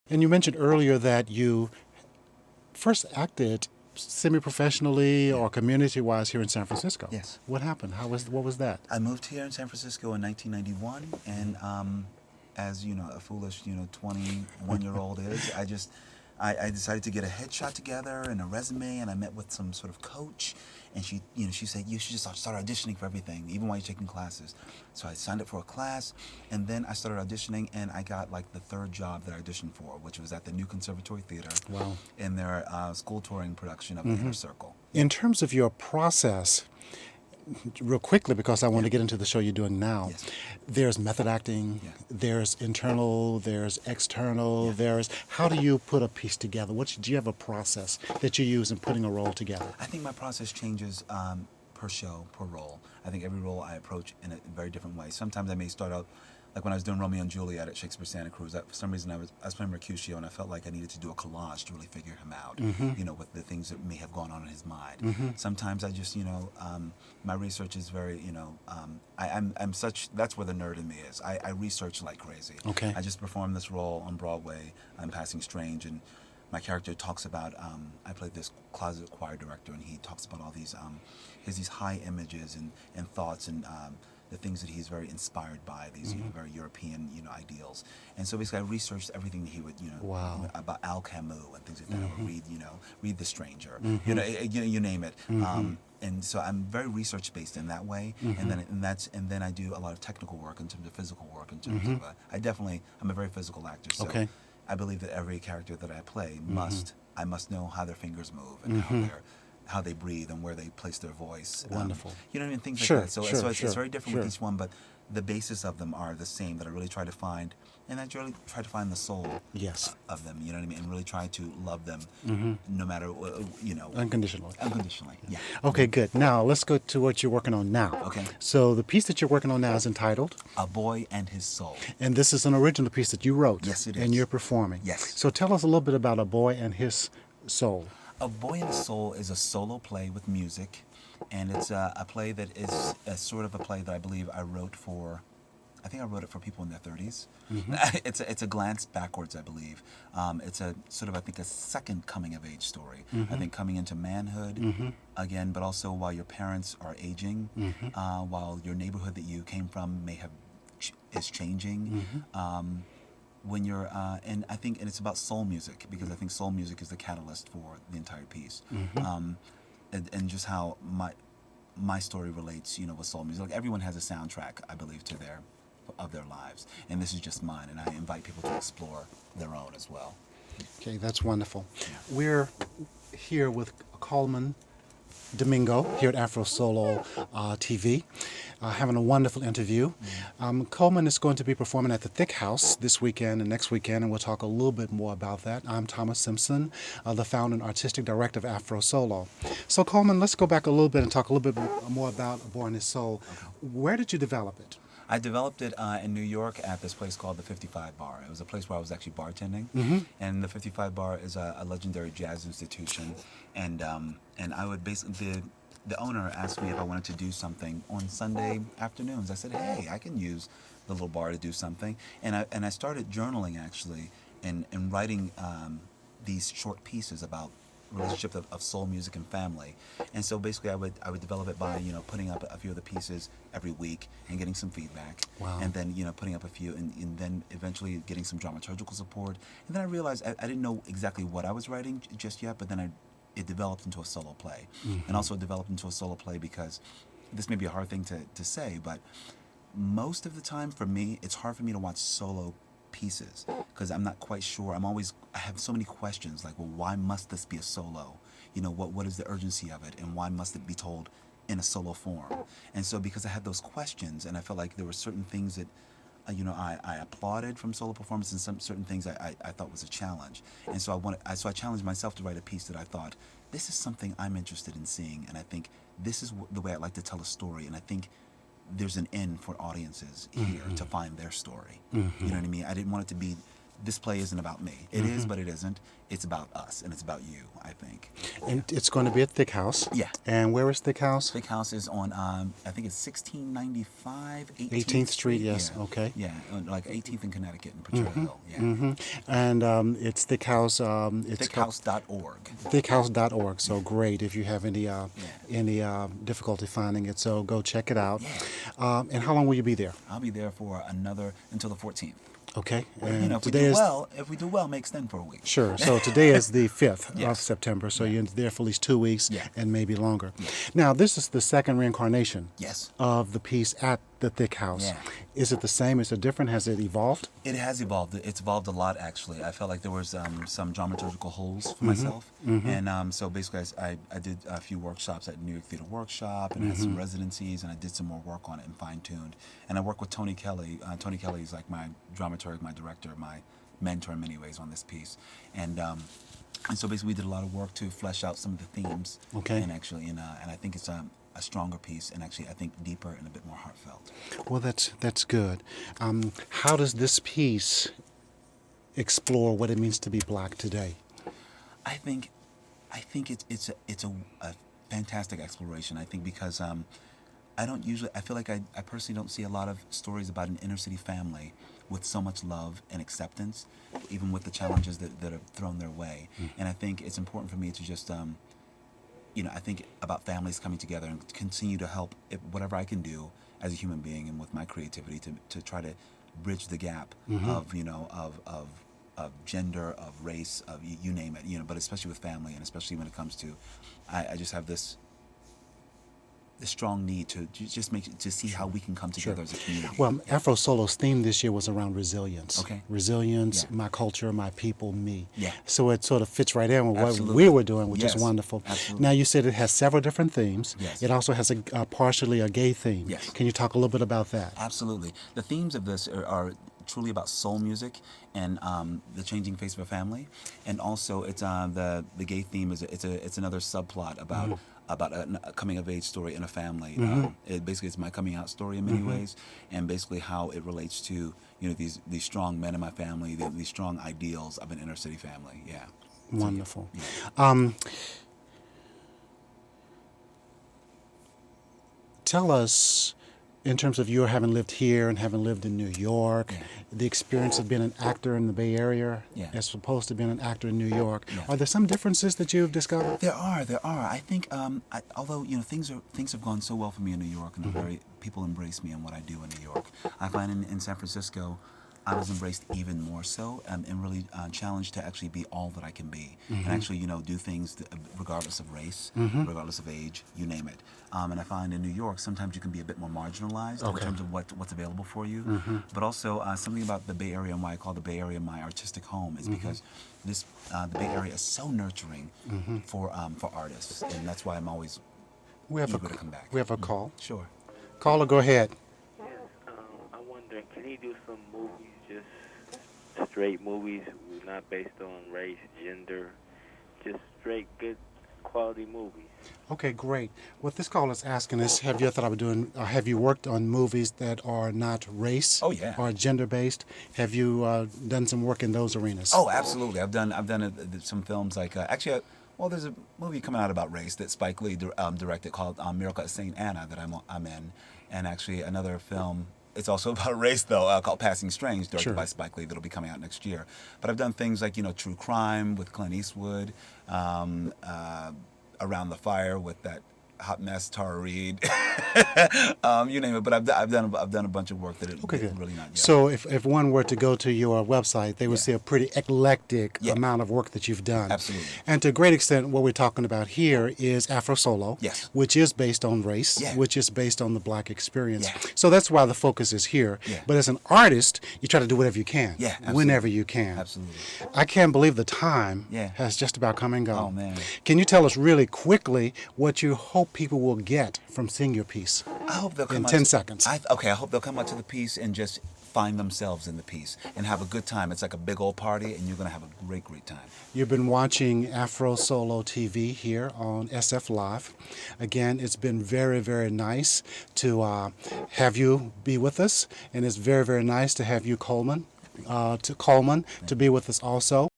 And you mentioned earlier that you first acted semi-professionally Yeah. or community-wise here in San Francisco. Yes. What happened? What was that? I moved here in San Francisco in 1991, and as you know, a foolish 21-year-old is, I decided to get a headshot together and a resume, and I met with some sort of coach, and she said you should just start auditioning for everything, even while you're taking classes. So I signed up for a class, and then I started auditioning, and I got like the third job that I auditioned for, which was at the New Conservatory Theater, Wow. in their school touring production of The Inner Circle. In terms of your process, real quickly, because I want Yeah. to get into the show you're doing now, Yes. there's method acting, Yeah. there's internal, there's external, Yeah. there's how do you put a piece together? Do you have a process that you use in putting a role together? I think my process changes per show, per role. I think every role I approach in a very different way. Sometimes I may start out, like when I was doing Romeo and Juliet at Shakespeare Santa Cruz, for some reason I was playing Mercutio, and I felt like I needed to do a collage to really figure him out, with the things that may have gone on in his mind. Sometimes I just, my research is very, I'm such, that's where the nerd in me is. I research like crazy. Okay. I just performed this role on Broadway. I'm Passing Strange, and my character talks about, I played this closet choir director, and he talks about all these, he has these high images and thoughts and the things that he's very inspired by, these very European ideals. And so basically I researched everything that he would, Wow. about Al Camus and things like that. I would read, read The Stranger, you name it. And so I'm very research based in that way, and then I do a lot of technical work in terms of physical work in terms of I'm a very physical actor, so Okay. I believe that every character that I play I must know how their fingers move and how they breathe and where they place their voice. Wonderful. You know what I mean? Things Sure, like that. So, sure, it's very different with sure. each one, but the basis of them are the same. That I really try to find, and I really try to find the soul Yes. of them. You know what I mean? And really try to love them, no matter Unconditionally. unconditionally. Yeah. Okay, good. Now let's go to what you're working on now. Okay. So the piece that you're working on now is entitled, A Boy and His Soul. and this is an original piece that you wrote. Yes, it And is. you're performing. Yes. So tell us a little bit about A Boy and His Soul. A Boy and His Soul is a solo play with music, and it's a play that is a sort of a play that I believe I wrote for. I think I wrote it for people in their 30s. It's a glance backwards, I believe. It's a sort of, I think, a second coming of age story. I think coming into manhood again, but also while your parents are aging, while your neighborhood that you came from may have is changing. When you're and I think, and it's about soul music, because I think soul music is the catalyst for the entire piece, and just how my story relates, with soul music. Like everyone has a soundtrack, I believe, to their lives, and this is just mine, and I invite people to explore their own as well. Okay, that's wonderful. Yeah. We're here with Colman Domingo here at AfroSolo TV, having a wonderful interview. Colman is going to be performing at the Thick House this weekend and next weekend, and we'll talk a little bit more about that. I'm Thomas Simpson, the founder and artistic director of AfroSolo. So Colman, let's go back a little bit and talk a little bit more about A Boy and His Soul. Where did you develop it? I developed it in New York at this place called the 55 Bar. It was a place where I was actually bartending, and the 55 Bar is a legendary jazz institution. And I would basically, the owner asked me if I wanted to do something on Sunday afternoons. I said, hey, I can use the little bar to do something, and I started journaling actually, and writing these short pieces about relationship of soul music and family. And so basically I would develop it by putting up a few of the pieces every week and getting some feedback. Wow. And then putting up a few, and then eventually getting some dramaturgical support. And then I realized I didn't know exactly what I was writing just yet, but then it developed into a solo play. And also it developed into a solo play because this may be a hard thing to say, but most of the time for me it's hard for me to watch solo pieces because I'm not quite sure. I have so many questions, like, well, why must this be a solo? What is the urgency of it, and why must it be told in a solo form? And so because I had those questions, and I felt like there were certain things that I applauded from solo performance, and some certain things I thought was a challenge. And so I challenged myself to write a piece that I thought, this is something I'm interested in seeing, and I think this is the way I'd like to tell a story, and I think there's an end for audiences here to find their story. You know what I mean? I didn't want it to be this play isn't about me. It is, but it isn't. It's about us, and it's about you, I think. And it's going to be at Thick House. Yeah. And where is Thick House? Thick House is on, I think it's 1695 18th, 18th Street, yes, Yeah. okay. Yeah, like 18th in Connecticut in Potrero Hill. Yeah. And it's Thick House. It's Thickhouse.org. thickhouse.org. So great if you have any difficulty finding it. So go check it out. Yeah. And how long will you be there? I'll be there for until the 14th. Okay. And And if we today do is well, may extend for a week. sure. So today is the 5th of Yes. September. So you're there for at least 2 weeks Yeah. and maybe longer. Now this is the second reincarnation Yes. of the piece at the Thick House. Yeah. Is it the same? Is it different? Has it evolved? It has evolved. It's evolved a lot, actually. I felt like there was some dramaturgical holes for myself, and so basically, I did a few workshops at New York Theater Workshop, and had some residencies, and I did some more work on it and fine-tuned. And I work with Tony Kelly. Tony Kelly is like my dramaturg, my director, my mentor in many ways on this piece, and so basically, we did a lot of work to flesh out some of the themes. Okay. And actually, and I think it's a stronger piece, and actually, I think deeper and a bit more heartfelt. Well, that's good. How does this piece explore what it means to be black today? I think it's a fantastic exploration. I think because I feel like I personally don't see a lot of stories about an inner city family with so much love and acceptance, even with the challenges that are thrown their way. And I think it's important for me to just I think about families coming together and continue to help whatever I can do as a human being and with my creativity to try to bridge the gap of gender, of race, of you name it, but especially with family, and especially when it comes to, I just have this strong need to see how we can come together as a community. Well, AfroSolo's theme this year was around resilience. Okay. Resilience, Yeah. my culture, my people, me. Yeah. So it sort of fits right in with what Absolutely. we were doing, which Yes. is wonderful. Absolutely. Now, you said it has several different themes. Yes. It also has a partially a gay theme. Yes. Can you talk a little bit about that? Absolutely. The themes of this are truly about soul music and the changing face of a family, and also it's the gay theme is it's another subplot about a coming of age story in a family. It's my coming out story in many ways, and basically how it relates to these strong men in my family, these strong ideals of an inner city family. Yeah. Wonderful. Yeah. Tell us, in terms of your having lived here and having lived in New York, the experience of being an actor in the Bay Area as opposed to being an actor in New York. Yeah. Are there some differences that you've discovered? There are. I think, although things have gone so well for me in New York, and people embrace me and what I do in New York. I find in San Francisco, I was embraced even more so, and really challenged to actually be all that I can be, and actually do things regardless of race, regardless of age, you name it. And I find in New York sometimes you can be a bit more marginalized in terms of what's available for you. But also something about the Bay Area and why I call the Bay Area my artistic home is because the Bay Area is so nurturing for artists, and that's why I'm always eager to come back. We have a call. Sure. Caller, go ahead. Yes, I'm wondering, can he do some movies, just straight movies, not based on race, gender, just straight good quality movies? Okay, great. What this caller is asking is, have you worked on movies that are not race or gender based? Have you done some work in those arenas? Oh, absolutely. I've done some films like there's a movie coming out about race that Spike Lee directed called Miracle at St. Anna that I'm in, and actually another film. It's also about race, though, called Passing Strange, directed by Spike Lee, that'll be coming out next year. But I've done things like true crime with Clint Eastwood, Around the Fire with that hot mess Tara Reid, you name it. But I've done a bunch of work that it really not. Yeah. So if one were to go to your website, they would see a pretty eclectic amount of work that you've done. Absolutely. And to a great extent, what we're talking about here is AfroSolo, which is based on race, which is based on the black experience. So that's why the focus is here. But as an artist, you try to do whatever you can, whenever you can. Absolutely. I can't believe the time has just about come and gone. Oh, man. Can you tell us really quickly what you hope people will get from seeing your piece? I hope they'll come in out 10 seconds. I hope they'll come out to the piece and just find themselves in the piece and have a good time. It's like a big old party, and you're going to have a great time. You've been watching AfroSolo TV here on SF Live. Again, it's been very, very nice to have you be with us, and it's very, very nice to have you, Colman, to Colman to be with us also.